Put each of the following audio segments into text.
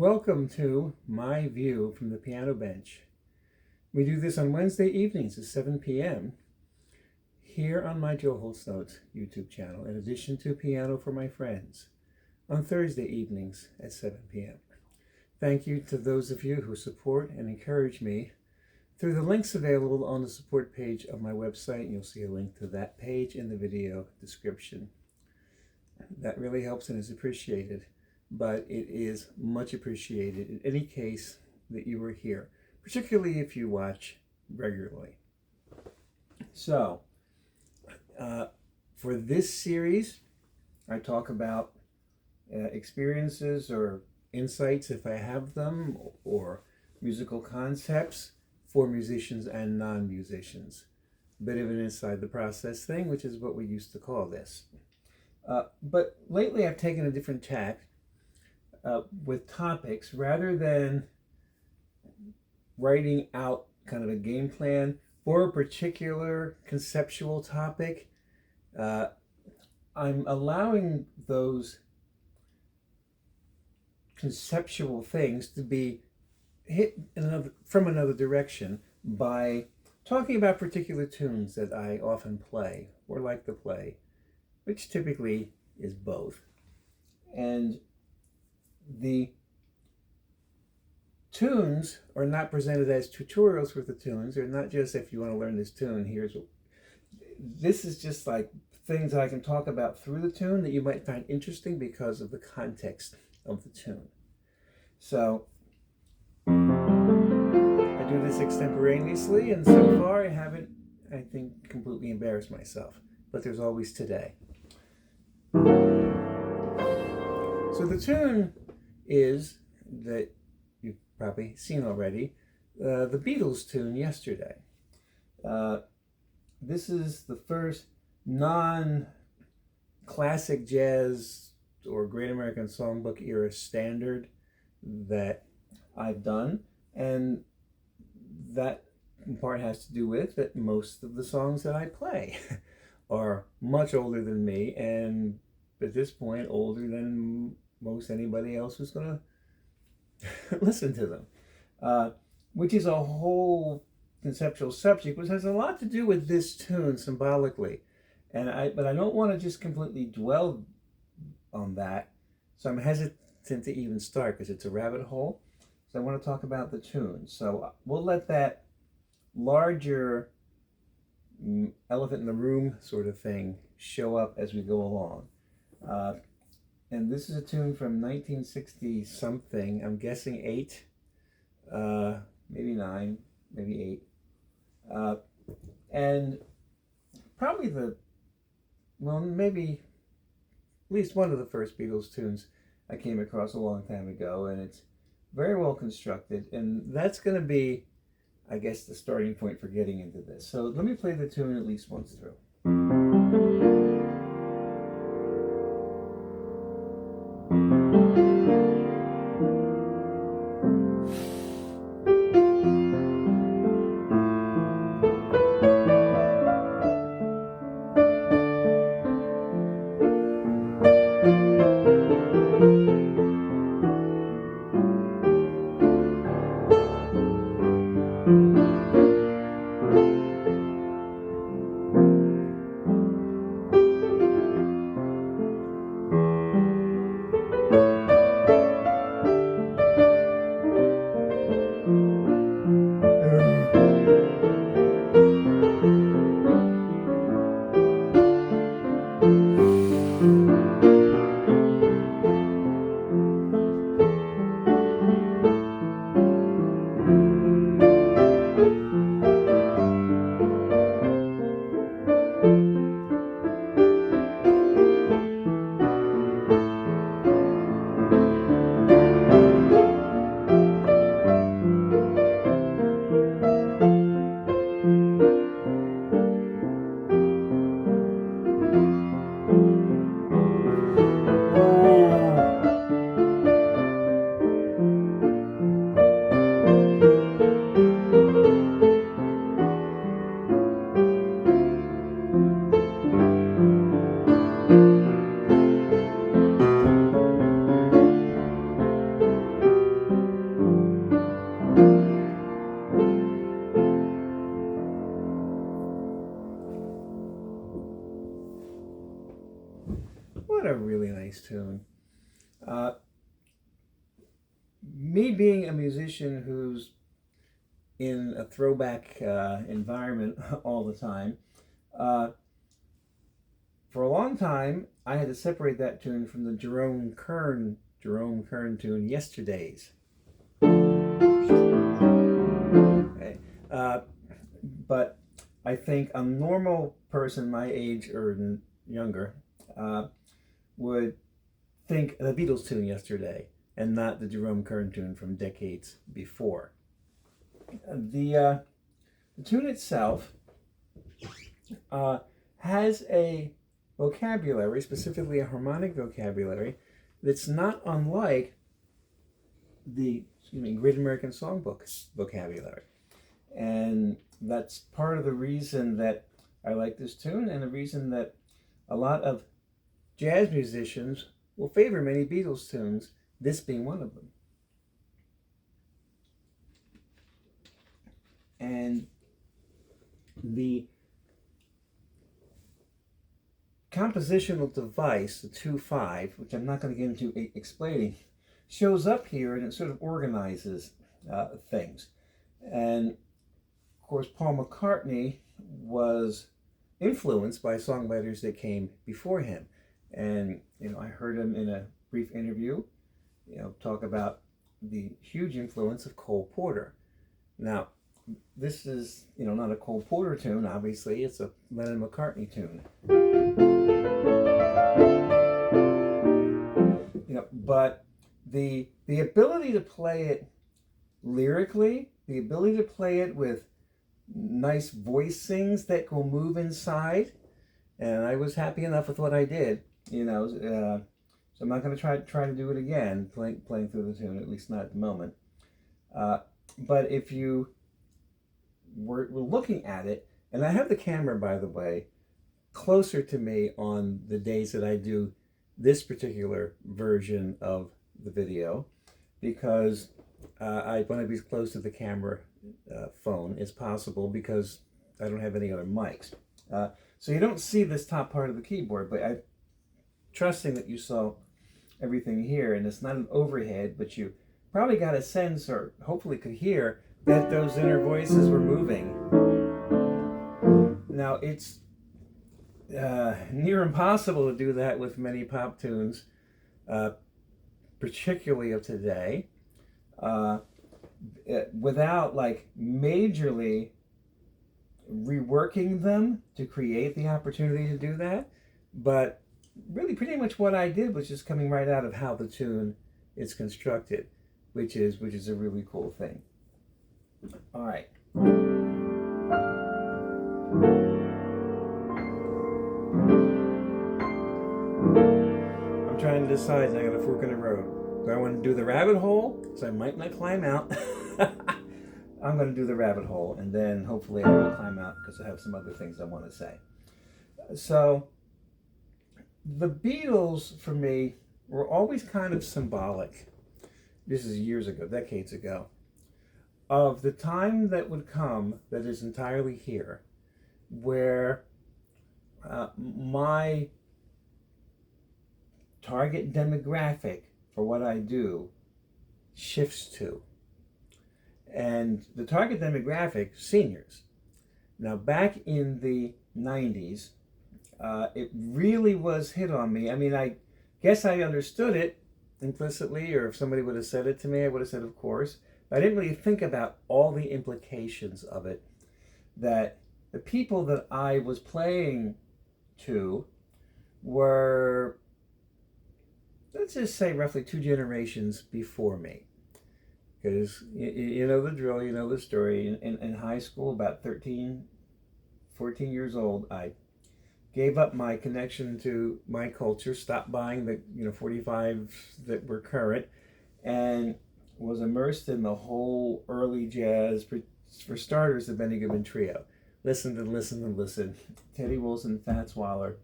Welcome to My View from the Piano Bench. We do this on Wednesday evenings at 7 p.m. here on my Joe Holt's Notes YouTube channel, in addition to Piano for My Friends on Thursday evenings at 7 p.m. Thank you to those of you who support and encourage me through the links available on the support page of my website. You'll see a link to that page in the video description. That really helps and is appreciated, but it is much appreciated in any case that you are here, particularly if you watch regularly. So, for this series, I talk about experiences or insights, if I have them, or musical concepts for musicians and non-musicians. A bit of an inside the process thing, which is what we used to call this. But lately I've taken a different tack with topics. Rather than writing out kind of a game plan for a particular conceptual topic, I'm allowing those conceptual things to be hit from another direction by talking about particular tunes that I often play or like to play, which typically is both. And the tunes are not presented as tutorials for the tunes. They're not just, if you want to learn this tune, here's what. This is just like things that I can talk about through the tune that you might find interesting because of the context of the tune. So I do this extemporaneously, and so far I haven't, I think, completely embarrassed myself. But there's always today. So the tune is, that you've probably seen already, the Beatles tune, Yesterday. This is the first non-classic jazz or Great American Songbook era standard that I've done, and that in part has to do with that most of the songs that I play are much older than me, and at this point older than most anybody else who's going to listen to them, which is a whole conceptual subject, which has a lot to do with this tune symbolically. But I don't want to just completely dwell on that, so I'm hesitant to even start because it's a rabbit hole. So I want to talk about the tune. So we'll let that larger elephant in the room sort of thing show up as we go along. And this is a tune from 1960 something. I'm guessing 8, maybe 9, maybe 8. And probably maybe at least one of the first Beatles tunes I came across a long time ago, and it's very well constructed, and that's going to be, I guess, the starting point for getting into this. So let me play the tune at least once through. nice tune. Me being a musician who's in a throwback environment all the time, for a long time I had to separate that tune from the Jerome Kern tune, Yesterdays. Okay. But I think a normal person my age or younger would think the Beatles tune Yesterday and not the Jerome Kern tune from decades before. The tune itself has a vocabulary, specifically a harmonic vocabulary, that's not unlike the Great American Songbook vocabulary. And that's part of the reason that I like this tune, and the reason that a lot of jazz musicians will favor many Beatles tunes, this being one of them. And the compositional device, the 2/5, which I'm not going to get into explaining, shows up here and it sort of organizes things. And of course, Paul McCartney was influenced by songwriters that came before him. And, I heard him in a brief interview, talk about the huge influence of Cole Porter. Now, this is, not a Cole Porter tune, obviously, it's a Lennon McCartney tune. But the ability to play it lyrically, the ability to play it with nice voicings that will move inside, and I was happy enough with what I did, so I'm not going to try to do it again, playing through the tune, at least not at the moment. But if you were looking at it, and I have the camera, by the way, closer to me on the days that I do this particular version of the video, because I want to be as close to the camera phone as possible, because I don't have any other mics. So you don't see this top part of the keyboard, but I'm trusting that you saw everything here, and it's not an overhead, but you probably got a sense, or hopefully could hear, that those inner voices were moving. Now, it's near impossible to do that with many pop tunes, particularly of today, without majorly reworking them to create the opportunity to do that. But really, pretty much what I did was just coming right out of how the tune is constructed, which is a really cool thing. All right. I'm trying to decide now, I got a fork in the road. Do I want to do the rabbit hole? So I might not climb out. I'm going to do the rabbit hole, and then hopefully I will climb out, because I have some other things I want to say. So the Beatles, for me, were always kind of symbolic. This is years ago, decades ago, of the time that would come that is entirely here, where my target demographic for what I do shifts to. And the target demographic, seniors. Now, back in the 90s, it really was hit on me. I mean, I guess I understood it implicitly, or if somebody would have said it to me, I would have said, of course. But I didn't really think about all the implications of it, that the people that I was playing to were, let's just say, roughly 2 generations before me. Because you know the drill, you know the story. In high school, about 13, 14 years old, I gave up my connection to my culture, stopped buying the 45s that were current, and was immersed in the whole early jazz, for starters, the Benny Goodman Trio. Listened and listened and listened. Teddy Wilson, Fats Waller.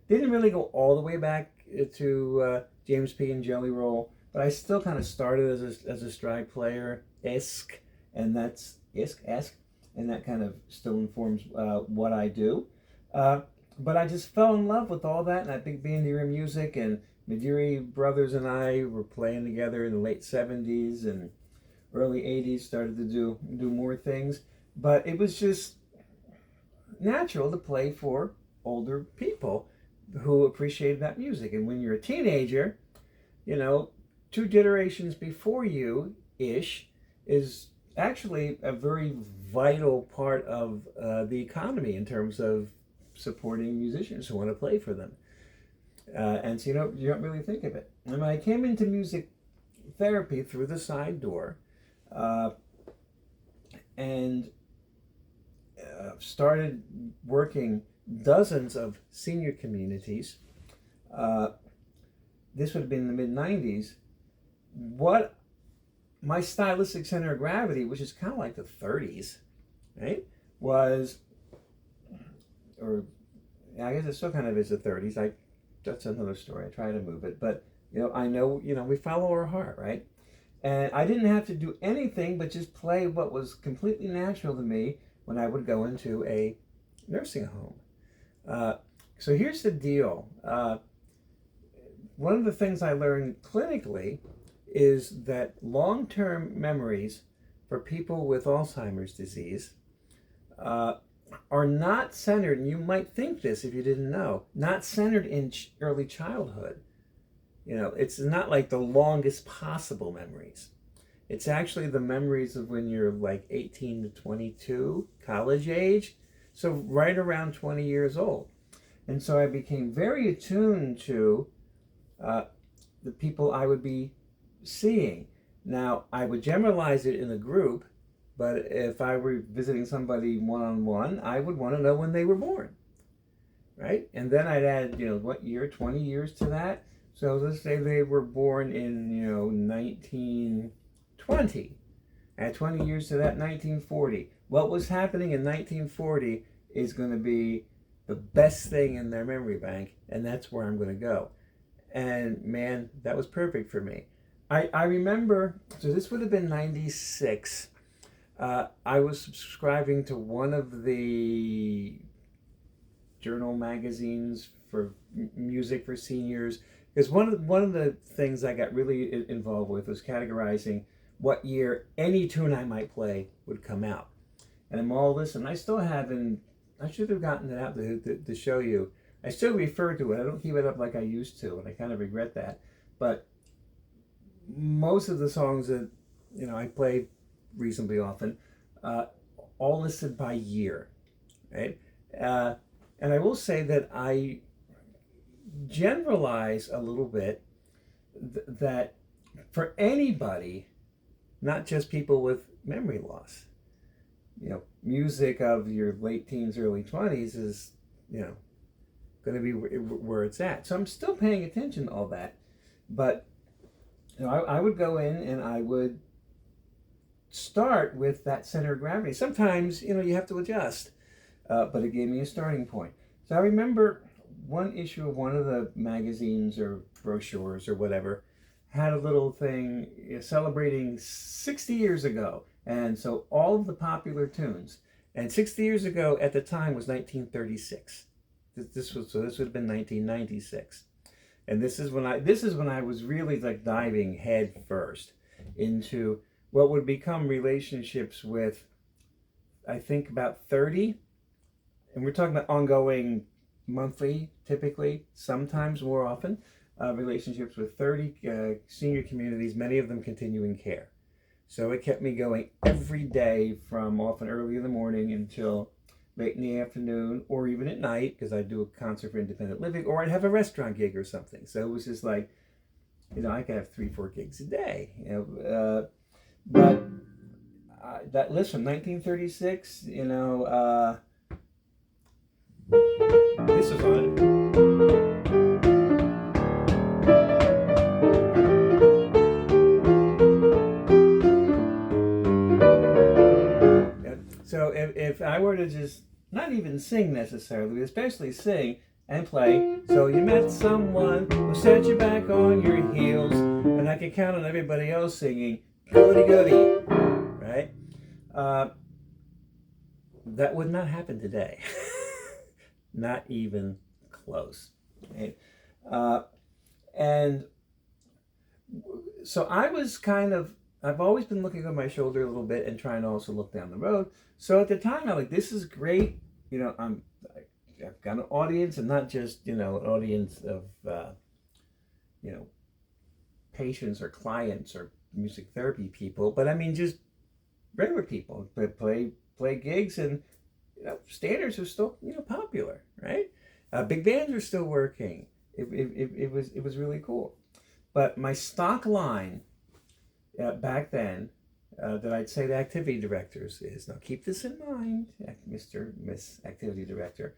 Didn't really go all the way back to James P. and Jelly Roll, but I still kind of started as a stride player-esque, and that's esque, and that kind of still informs what I do. But I just fell in love with all that, and I think band era music, and Mediri brothers and I were playing together in the late 70s and early 80s, started to do more things. But it was just natural to play for older people who appreciated that music. And when you're a teenager, you know, two generations before you ish is actually a very vital part of the economy in terms of supporting musicians who want to play for them. And so you don't really think of it. And when I came into music therapy through the side door, uh, and started working dozens of senior communities. Uh, this would have been in the mid 90s. What my stylistic center of gravity, which is kind of like the 30s, right, was, or I guess it still kind of is the 30s. That's another story. I try to move it, but I know we follow our heart, right? And I didn't have to do anything but just play what was completely natural to me when I would go into a nursing home. So here's the deal. One of the things I learned clinically is that long-term memories for people with Alzheimer's disease are not centered, and you might think this if you didn't know, not centered in early childhood. It's not like the longest possible memories. It's actually the memories of when you're like 18 to 22, college age, so right around 20 years old. And so I became very attuned to the people I would be seeing. Now, I would generalize it in a group, but if I were visiting somebody one-on-one, I would want to know when they were born, right? And then I'd add, what year, 20 years to that. So let's say they were born in, 1920. Add 20 years to that, 1940. What was happening in 1940 is going to be the best thing in their memory bank, and that's where I'm going to go. And man, that was perfect for me. I remember, so this would have been 96. I was subscribing to one of the journal magazines for music for seniors, because one of the things I got really involved with was categorizing what year any tune I might play would come out. And I'm all this, and I still haven't, I should have gotten it out to show you. I still refer to it. I don't keep it up like I used to, and I kind of regret that. But most of the songs that I play reasonably often, all listed by year, right? And I will say that I generalize a little bit that for anybody, not just people with memory loss, music of your late teens, early 20s is, going to be where it's at. So I'm still paying attention to all that. But, I would go in and I would start with that center of gravity. Sometimes, you have to adjust, but it gave me a starting point. So I remember one issue of one of the magazines or brochures or whatever had a little thing celebrating 60 years ago. And so all of the popular tunes, and 60 years ago at the time was 1936. This would have been 1996. And this is when I was really like diving head first into what would become relationships with, I think, about 30, and we're talking about ongoing monthly, typically, sometimes more often, relationships with 30 senior communities, many of them continuing care. So it kept me going every day from often early in the morning until late in the afternoon, or even at night, because I'd do a concert for independent living, or I'd have a restaurant gig or something. So it was just like, I could have 3-4 gigs a day. But that list from 1936, this is on it. So if I were to just not even sing necessarily, especially sing and play, so you met someone who set you back on your heels, and I could count on everybody else singing goody goody, right? That would not happen today. Not even close. Right? And so I've always been looking over my shoulder a little bit and trying to also look down the road. So at the time, I'm like, this is great. I've got an audience, and not just, an audience of, you know, patients or clients or music therapy people, but I mean, just regular people that play gigs, and standards are still, popular, right? Big bands are still working. It was really cool. But my stock line back then, that I'd say to activity directors is, now keep this in mind, Miss Activity Director.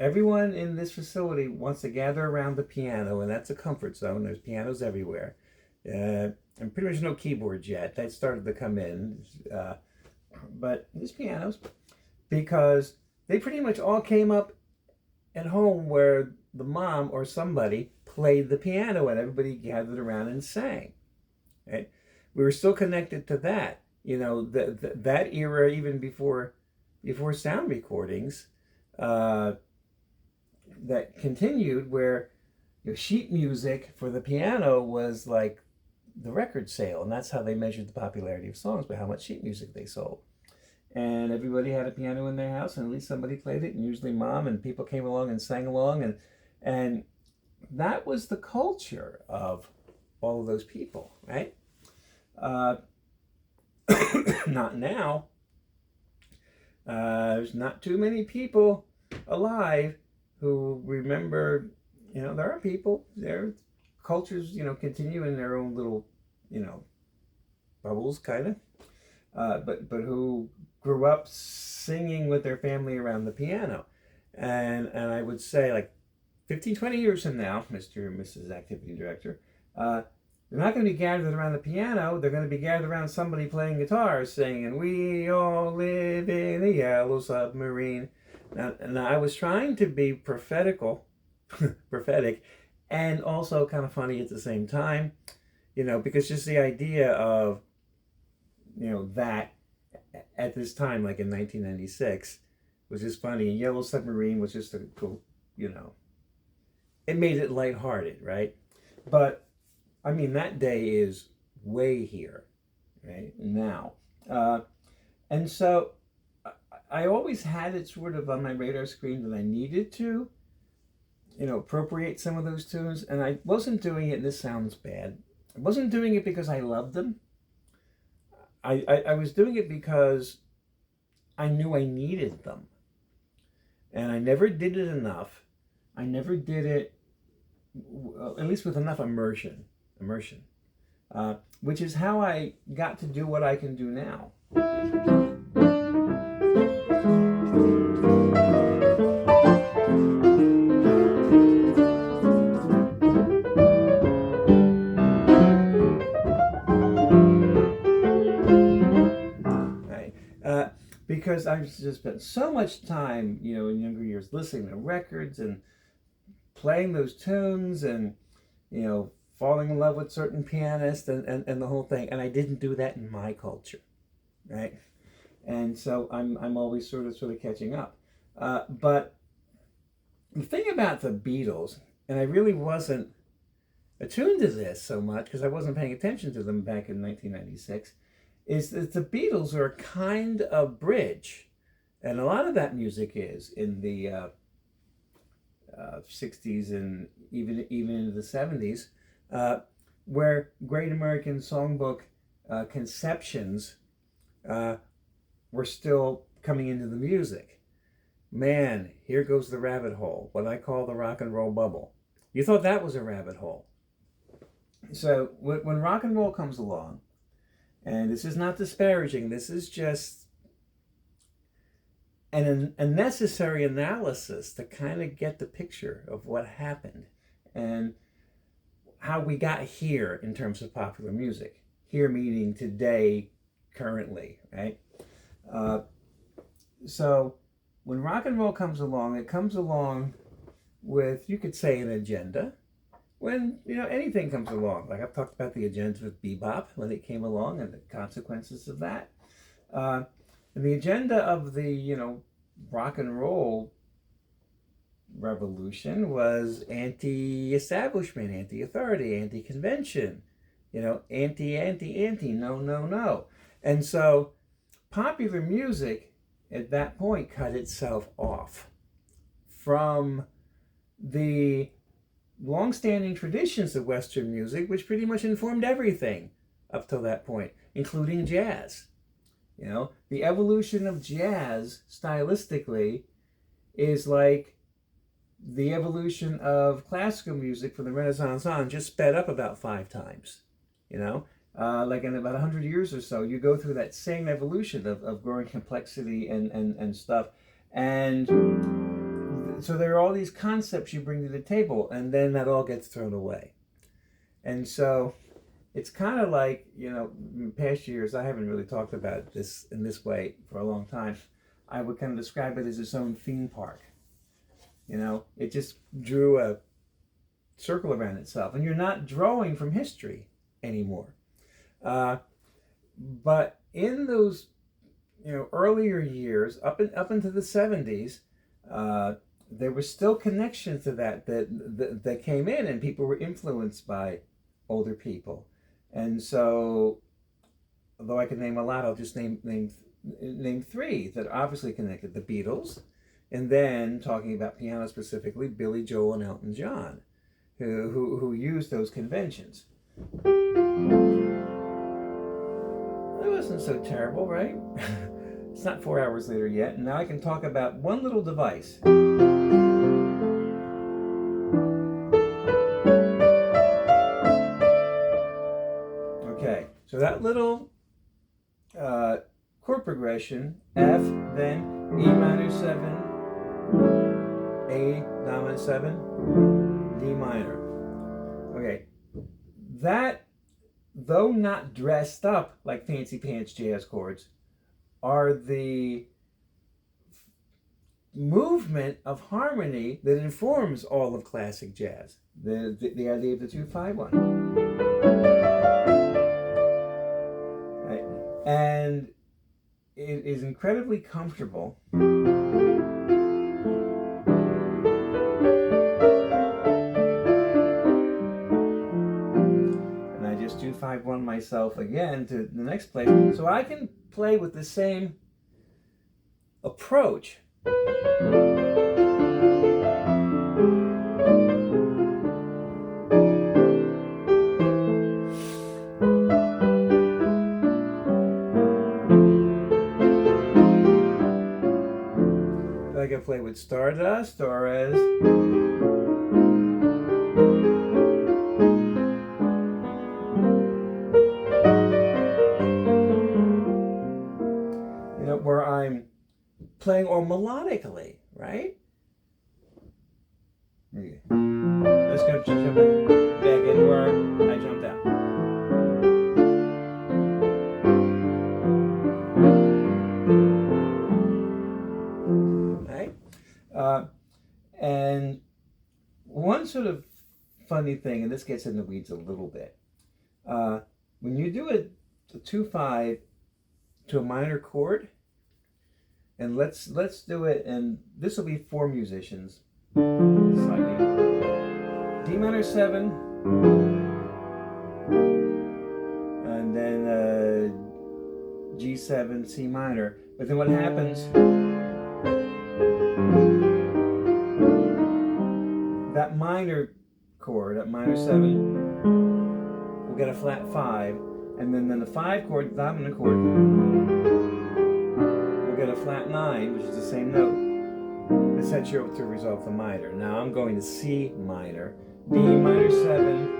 Everyone in this facility wants to gather around the piano, and that's a comfort zone. There's pianos everywhere. And pretty much no keyboards yet. That started to come in. But there's pianos, because they pretty much all came up at home where the mom or somebody played the piano and everybody gathered around and sang. Right? We were still connected to that. That era, even before sound recordings, that continued, where sheet music for the piano was like the record sale, and that's how they measured the popularity of songs, by how much sheet music they sold. And everybody had a piano in their house, and at least somebody played it, and usually mom, and people came along and sang along, and that was the culture of all of those people, right? Not now. There's not too many people alive who remember. There are people, their cultures, continue in their own little, bubbles, kind of, but who grew up singing with their family around the piano. And I would say, like, 15, 20 years from now, Mr. and Mrs. Activity Director, they're not going to be gathered around the piano. They're going to be gathered around somebody playing guitar, singing, "We all live in a yellow submarine." Now I was trying to be prophetic, and also kind of funny at the same time, because just the idea of, that at this time, like in 1996, was just funny. And Yellow Submarine was just a cool, it made it lighthearted, right? But I mean, that day is way here, right now. And so I always had it sort of on my radar screen that I needed to, appropriate some of those tunes. And I wasn't doing it, and this sounds bad, I wasn't doing it because I loved them. I was doing it because I knew I needed them. And I never did it enough. I never did it, at least with enough immersion, which is how I got to do what I can do now. Right? Because I've just spent so much time, in younger years, listening to records and playing those tunes, and falling in love with certain pianists, and the whole thing. And I didn't do that in my culture, right? And so I'm always sort of catching up. But the thing about the Beatles, and I really wasn't attuned to this so much because I wasn't paying attention to them back in 1996, is that the Beatles are a kind of bridge, and a lot of that music is in the 60s and even into the 70s, where Great American Songbook conceptions were still coming into the music. Man, here goes the rabbit hole, what I call the rock and roll bubble. You thought that was a rabbit hole. So when rock and roll comes along, and this is not disparaging, this is just a necessary analysis to kind of get the picture of what happened and how we got here in terms of popular music. Here meaning today, currently, right? So when rock and roll comes along, it comes along with, you could say, an agenda. When, anything comes along, like I've talked about the agenda of bebop when it came along and the consequences of that. And the agenda of the, rock and roll revolution was anti-establishment, anti-authority, anti-convention, anti, no, no, no. And so popular music at that point cut itself off from the long-standing traditions of Western music, which pretty much informed everything up till that point, including jazz. The evolution of jazz stylistically is like the evolution of classical music from the Renaissance on, just sped up about 5 times. Like in about 100 years or so, you go through that same evolution of growing complexity and stuff. And so there are all these concepts you bring to the table, and then that all gets thrown away. And so it's kind of like, in past years, I haven't really talked about this in this way for a long time. I would kind of describe it as its own theme park. It just drew a circle around itself, and you're not drawing from history anymore. But in those, earlier years, up into the 70s, there was still connections to that came in, and people were influenced by older people. And so, although I could name a lot, I'll just name 3 that are obviously connected: the Beatles, and then talking about piano specifically, Billy Joel and Elton John, who used those conventions. That wasn't so terrible, right? It's not 4 hours later yet, and now I can talk about one little device. Okay, so that little chord progression, F, then E minor 7, A dominant 7, D minor. Okay, that, though not dressed up like fancy pants jazz chords, are the movement of harmony that informs all of classic jazz. The idea of the 2-5-1. Right? And it is incredibly comfortable. And I just 2-5-1 myself again to the next place. So I can play with the same approach. I can play with Stardust, or as where I'm playing or melodically, right? Okay. Let's go jump back in where I jumped out. Right? And one sort of funny thing, and this gets in the weeds a little bit, when you do a 2-5 to a minor chord, and let's do it, and this will be 4 musicians. Slightly. D minor 7, and then G7, C minor. But then what happens? That minor chord, that minor 7, will get a flat 5, and then the 5 chord, the dominant chord, will get a flat 9, which is the same note. This sets you up to resolve the minor. Now I'm going to C minor, D minor 7,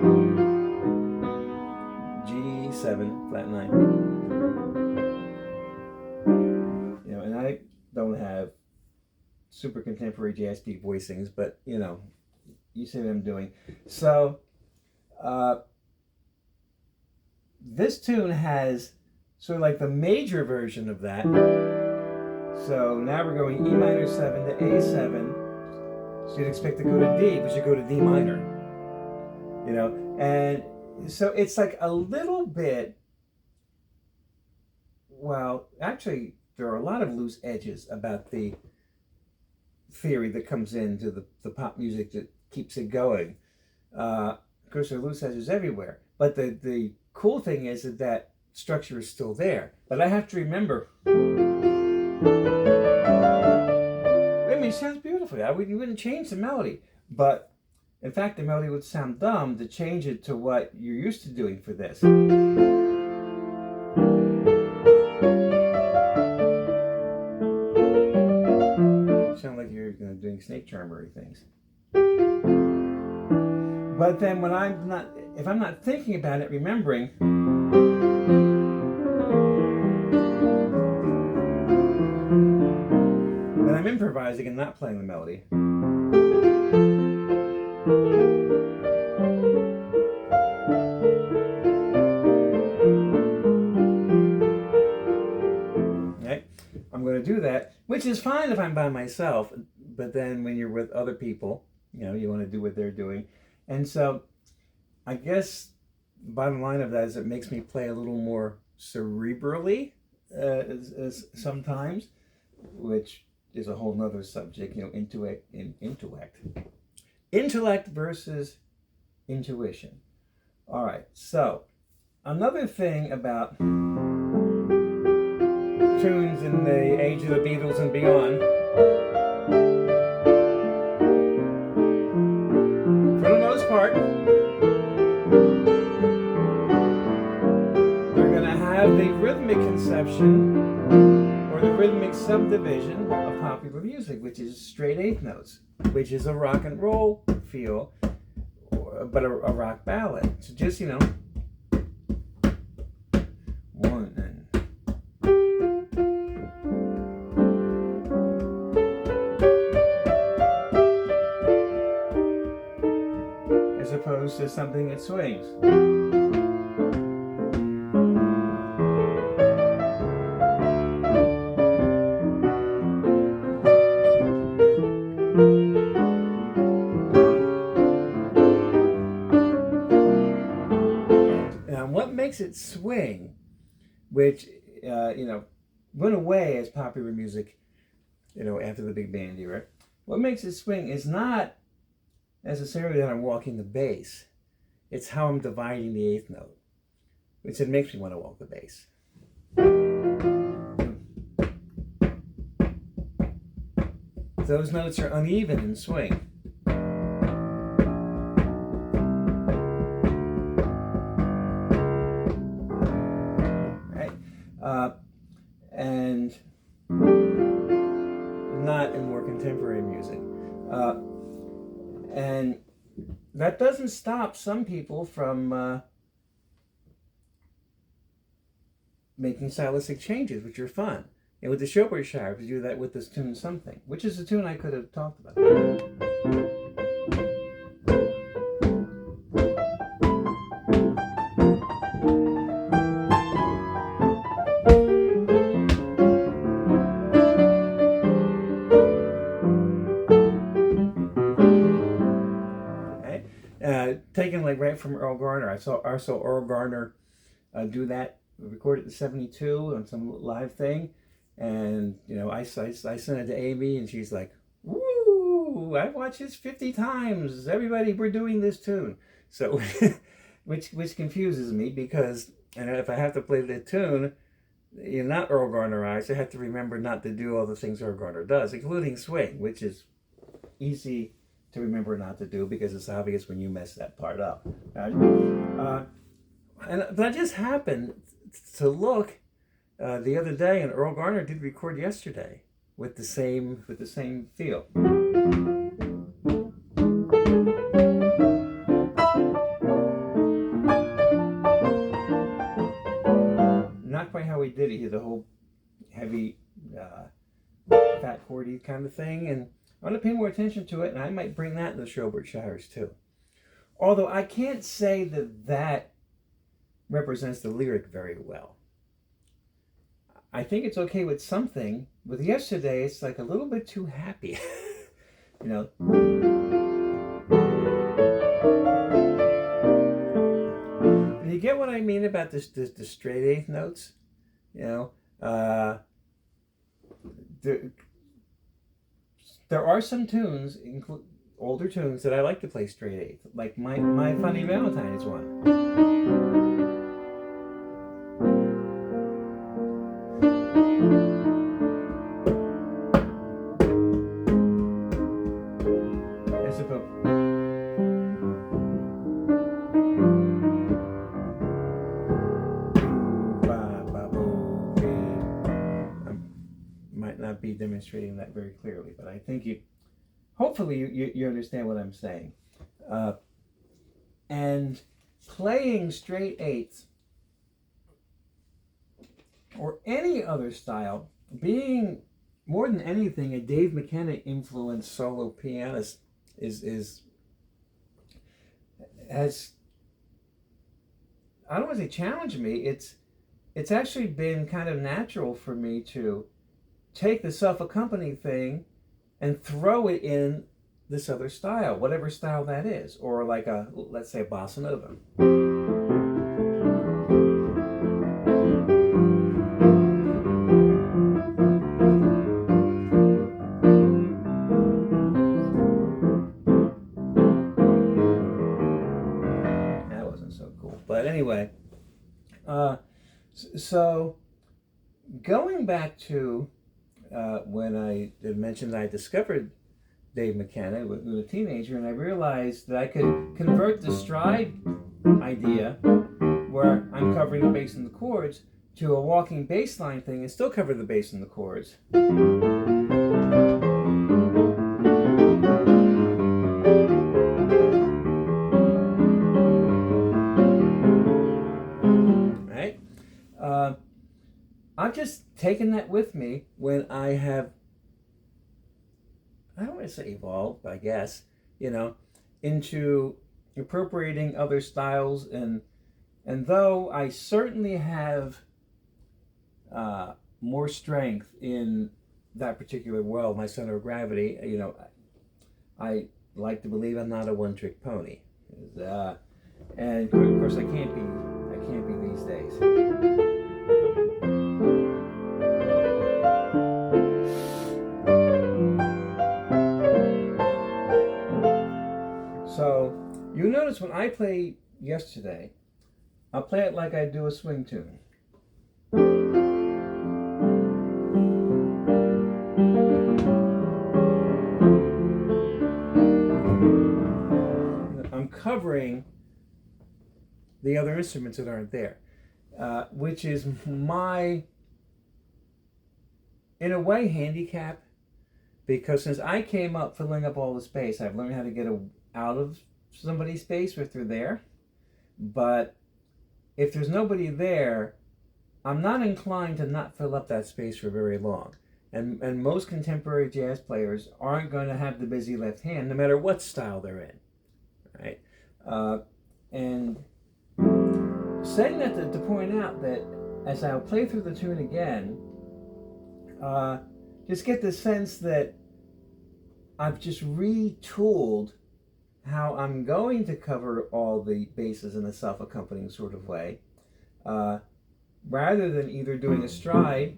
G7, flat 9. And I don't have super contemporary jazz deep voicings, but you see what I'm doing. So this tune has sort of like the major version of that. So now we're going E minor 7 to A7. So you'd expect to go to D, but you go to D minor. And so it's like a little bit, well, actually, there are a lot of loose edges about the theory that comes into the pop music that keeps it going. Cursor loop says is everywhere. But the cool thing is that structure is still there. But I have to remember, I mean, it sounds beautiful. You wouldn't change the melody. But in fact, the melody would sound dumb to change it to what you're used to doing for this. You sound like you're doing snake charmery things. But then when if I'm not thinking about it, remembering, then I'm improvising and not playing the melody. Okay? I'm going to do that, which is fine if I'm by myself, but then when you're with other people, you want to do what they're doing. And so I guess the bottom line of that is it makes me play a little more cerebrally sometimes, which is a whole nother subject, intellect versus intuition. All right, so another thing about tunes in the age of the Beatles and beyond, for the most part, they're going to have the rhythmic conception or the rhythmic subdivision of popular music, which is straight eighth notes, which is a rock and roll feel, but a rock ballad. So just, one and as opposed to something that swings. What makes it swing, which went away as popular music, after the big band era. What makes it swing is not necessarily that I'm walking the bass. It's how I'm dividing the eighth note, which it makes me want to walk the bass. Those notes are uneven in swing. And not in more contemporary music. And that doesn't stop some people from making stylistic changes, which are fun. And with the Schobert Shire, we do that with this tune Something, which is a tune I could have talked about. Taken like right from Earl Garner. I saw Earl Garner do that, recorded in '72 on some live thing, and I sent it to Amy, and she's like, "Woo! I've watched this 50 times. Everybody, we're doing this tune." So, which confuses me because, if I have to play the tune, not Earl Garnerized, I have to remember not to do all the things Earl Garner does, including swing, which is easy to remember not to do because it's obvious when you mess that part up. But I just happened to look the other day, and Earl Garner did record yesterday with the same feel. Not quite how he did it. He had the whole heavy, fat chordy kind of thing, and I want to pay more attention to it, and I might bring that in the Schobert Shires too. Although I can't say that represents the lyric very well. I think it's okay with Something. With Yesterday, it's like a little bit too happy. You get what I mean about the straight eighth notes? there are some tunes, older tunes, that I like to play straight eighth, like my Funny Valentine is one. I suppose. Might not be demonstrating that very clearly, but I think hopefully you understand what I'm saying. And playing straight eighths or any other style, being more than anything a Dave McKenna influenced solo pianist, has, I don't want to say challenged me. It's actually been kind of natural for me to take the self-accompanied thing and throw it in this other style, whatever style that is, or like let's say, bossa nova. That wasn't so cool, but anyway. So going back to when I mentioned I discovered Dave McKenna with a teenager, and I realized that I could convert the stride idea, where I'm covering the bass and the chords, to a walking bass line thing and still cover the bass and the chords. Right? I've just taken that with me when I have, I don't want to say evolved, I guess, into appropriating other styles, and though I certainly have more strength in that particular world, my center of gravity, I like to believe I'm not a one-trick pony, and of course I can't be these days. So you notice when I play yesterday, I'll play it like I do a swing tune. I'm covering the other instruments that aren't there, which is my, in a way, handicap, because since I came up filling up all the space, I've learned how to get out of somebody's space if they're there. But if there's nobody there, I'm not inclined to not fill up that space for very long. And most contemporary jazz players aren't going to have the busy left hand, no matter what style they're in, right? And saying that to point out that as I'll play through the tune again, just get the sense that I've just retooled how I'm going to cover all the bases in a self-accompanying sort of way, rather than either doing a stride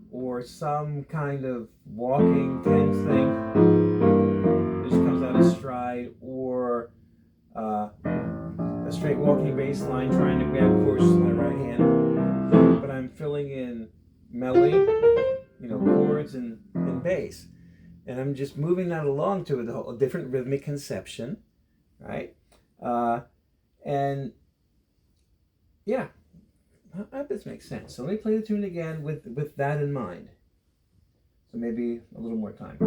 or some kind of walking tense thing that just comes out of stride, or a straight walking bass line trying to grab chords with my right hand, but I'm filling in melody, chords and bass. And I'm just moving that along to a different rhythmic conception, right? And yeah, I hope this makes sense. So let me play the tune again with that in mind. So maybe a little more time.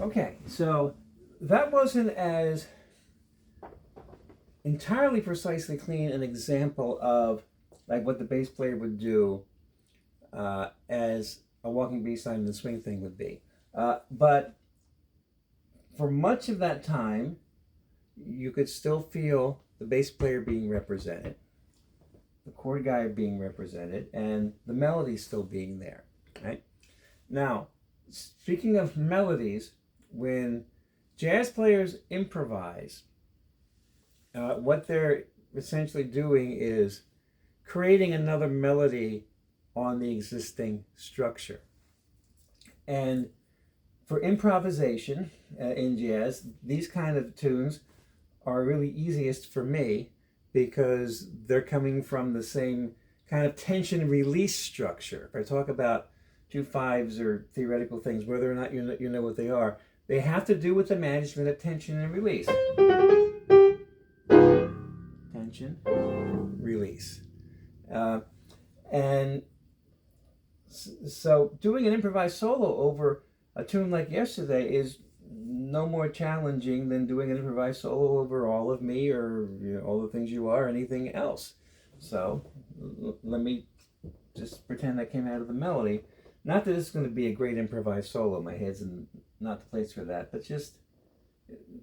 Okay, so that wasn't as entirely precisely clean an example of like what the bass player would do as a walking bass line and the swing thing would be. But for much of that time, you could still feel the bass player being represented, the chord guy being represented, and the melody still being there. Right? Now, speaking of melodies, when jazz players improvise, what they're essentially doing is creating another melody on the existing structure. And for improvisation in jazz, these kind of tunes are really easiest for me because they're coming from the same kind of tension release structure. If I talk about 2/5s or theoretical things, whether or not you know what they are, they have to do with the management of tension and release. Tension, release. And so doing an improvised solo over a tune like Yesterday is no more challenging than doing an improvised solo over All of Me or All the Things You Are, or anything else. So let me just pretend that came out of the melody. Not that it's going to be a great improvised solo. My head's not the place for that, but just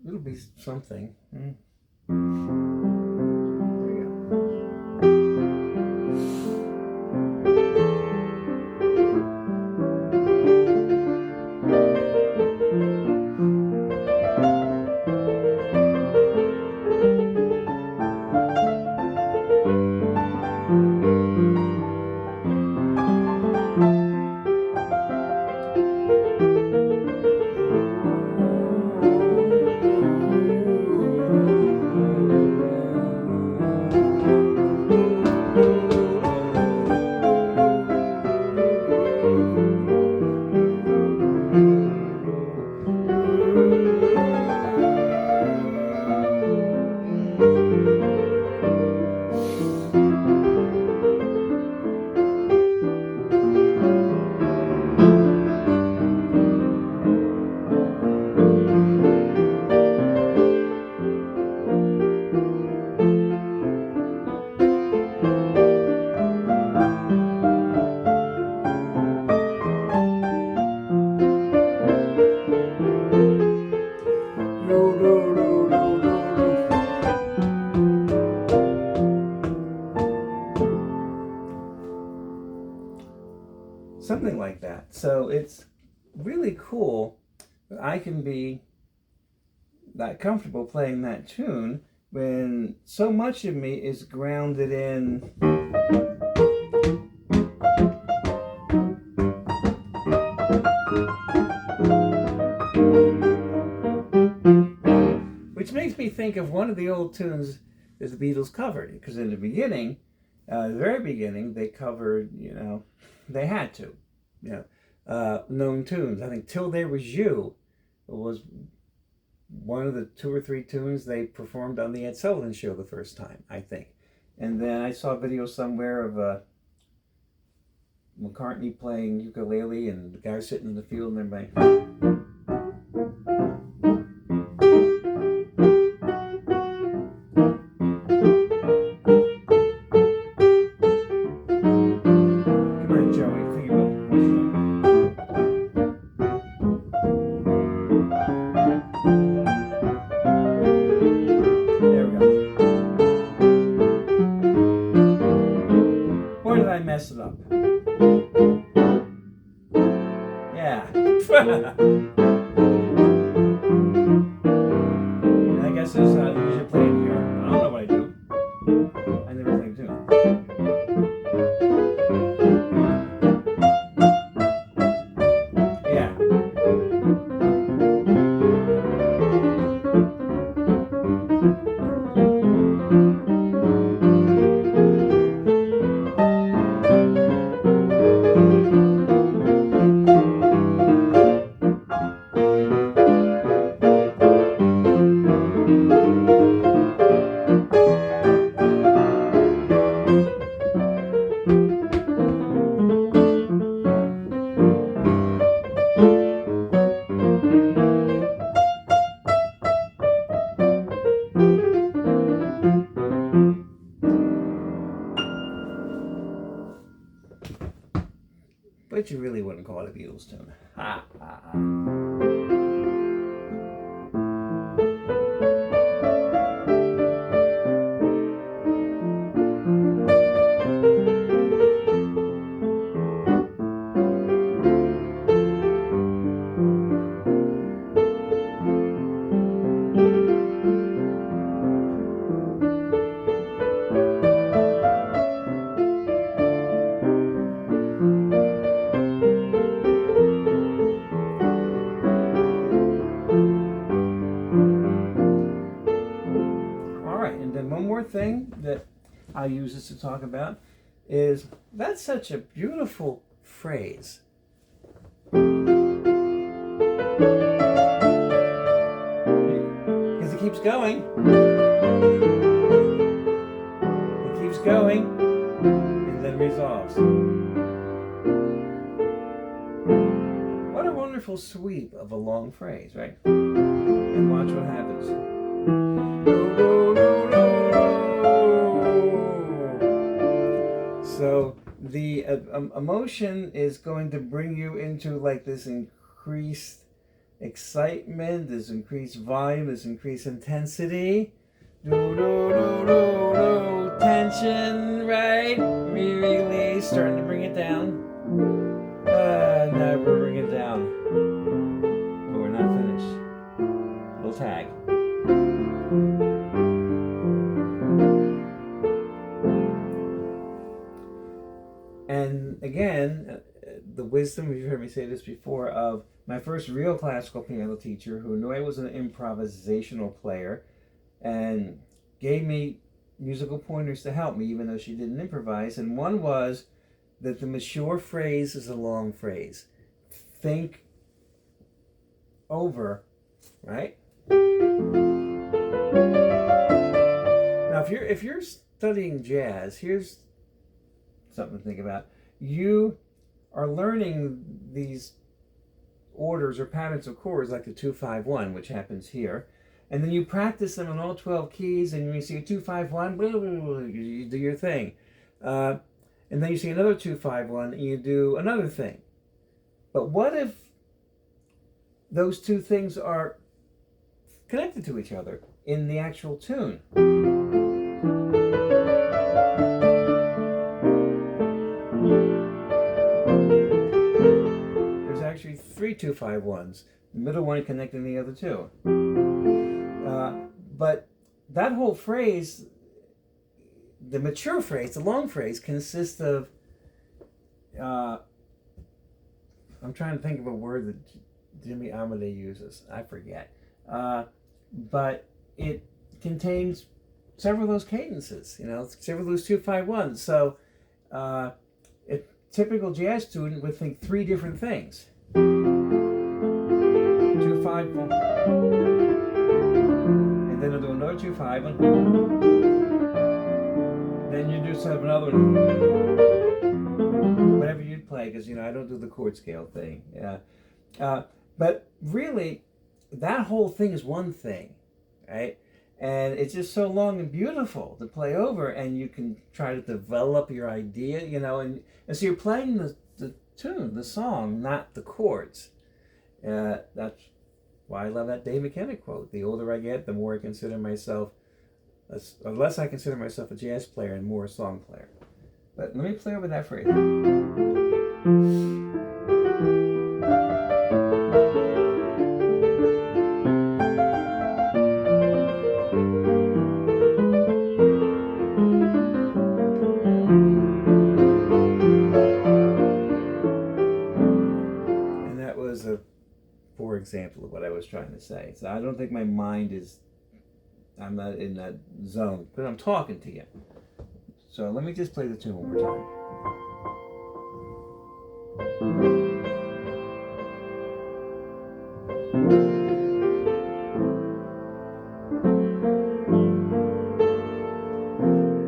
it'll be something. Something like that. So it's really cool that I can be that comfortable playing that tune when so much of me is grounded in which makes me think of one of the old tunes that the Beatles covered, because in the beginning, the very beginning, they covered, they had to, known tunes. I think Till There Was You was one of the 2 or 3 tunes they performed on the Ed Sullivan Show the first time, I think. And then I saw a video somewhere of McCartney playing ukulele and the guy sitting in the field and everybody. Mess it up. Yeah. I guess this is how I usually play it here. I don't know what I do. I never play tune. Yeah. but you really wouldn't call it a Beatles tune. Ha ha ha. One more thing that I'll use this to talk about is that's such a beautiful phrase. Because it keeps going. It keeps going and then resolves. What a wonderful sweep of a long phrase, right? And watch what happens. So the emotion is going to bring you into like this increased excitement, this increased volume, this increased intensity. Tension, right? Release, starting to bring it down. Never bring it down. But we're not finished. Little tag. And again, the wisdom, you've heard me say this before, of my first real classical piano teacher who knew I was an improvisational player and gave me musical pointers to help me, even though she didn't improvise. And one was that the mature phrase is a long phrase. Think over, right? Now, if you're studying jazz, here's something to think about. You are learning these orders or patterns of chords like the 2-5-1, which happens here, and then you practice them in all 12 keys, and you see a 2-5-1, you do your thing, and then you see another 2-5-1, and you do another thing. But what if those two things are connected to each other in the actual tune? There's actually 3 2-5-1s, the middle one connecting the other two. But that whole phrase, the mature phrase, the long phrase, consists of, I'm trying to think of a word that Jimmy Amadei uses. I forget. But it contains several of those cadences, several of those 2-5-1s. So a typical jazz student would think 3 different things. 2-5-1. And then they'll do another 2-5-1. Then you do another one. Whatever you play, because I don't do the chord scale thing. But really, that whole thing is one thing, right? And it's just so long and beautiful to play over, and you can try to develop your idea, and so you're playing the tune, the song, not the chords. That's why I love that Dave McKenna quote. The older I get, the more I consider myself, or less I consider myself a jazz player and more a song player. But let me play over that phrase. And that was a poor example of what I was trying to say. So I don't think my mind I'm not in that zone, but I'm talking to you. So let me just play the tune one more time.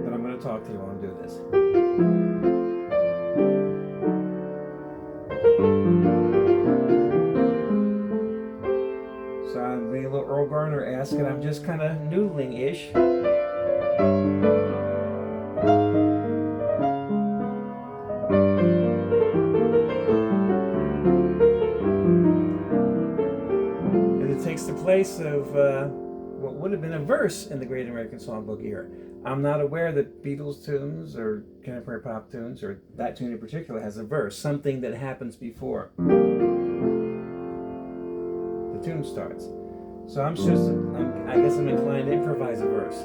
But I'm going to talk to you while I'm doing this. So I'm being a little Earl Garner-esque, and I'm just kind of noodling-ish. takes the place of what would have been a verse in the Great American Songbook era. I'm not aware that Beatles tunes or contemporary pop tunes, or that tune in particular, has a verse, something that happens before the tune starts. So I guess I'm inclined to improvise a verse.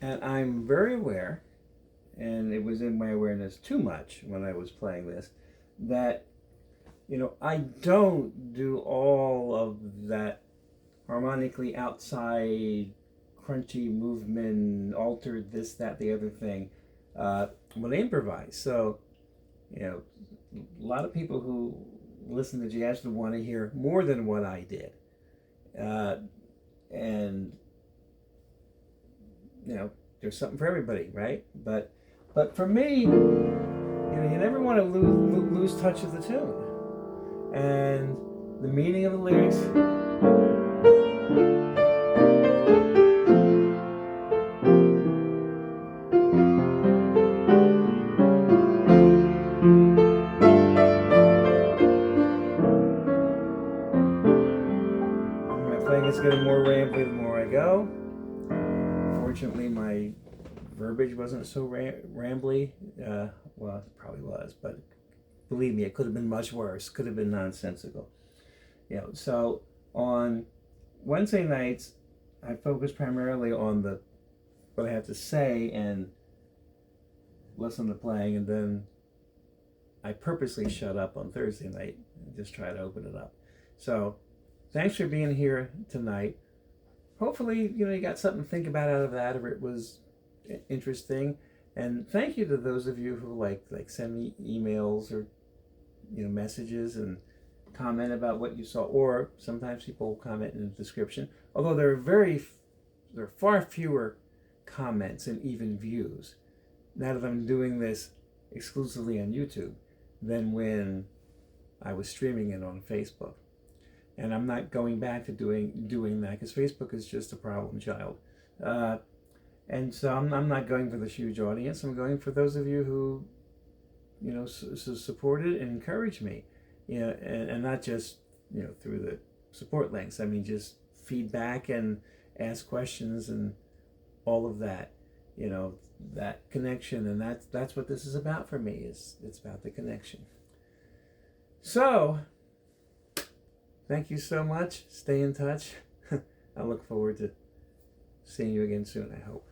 And I'm very aware, and it was in my awareness too much when I was playing this, that, I don't do all of that harmonically outside, crunchy movement, altered this, that, the other thing, when I improvise. So, a lot of people who listen to jazz would want to hear more than what I did. And there's something for everybody, right? But for me, you never want to lose touch of the tune and the meaning of the lyrics. My playing is getting more rambly the more I go. Fortunately, my verbiage wasn't so rambly. Well, it probably was, but believe me, it could have been much worse. Could have been nonsensical. So on Wednesday nights, I focus primarily on what I have to say and listen to playing, and then I purposely shut up on Thursday night and just try to open it up. So thanks for being here tonight. Hopefully, you got something to think about out of that, or it was interesting. And thank you to those of you who like send me emails or messages and comment about what you saw, or sometimes people comment in the description. Although there are far fewer comments and even views now that I'm doing this exclusively on YouTube than when I was streaming it on Facebook. And I'm not going back to doing that, because Facebook is just a problem child. And so I'm not going for this huge audience. I'm going for those of you who, supported and encouraged me, and not just, through the support links. I mean, just feedback and ask questions and all of that, that connection. And that's what this is about for me. It's about the connection. So, thank you so much. Stay in touch. I look forward to seeing you again soon, I hope.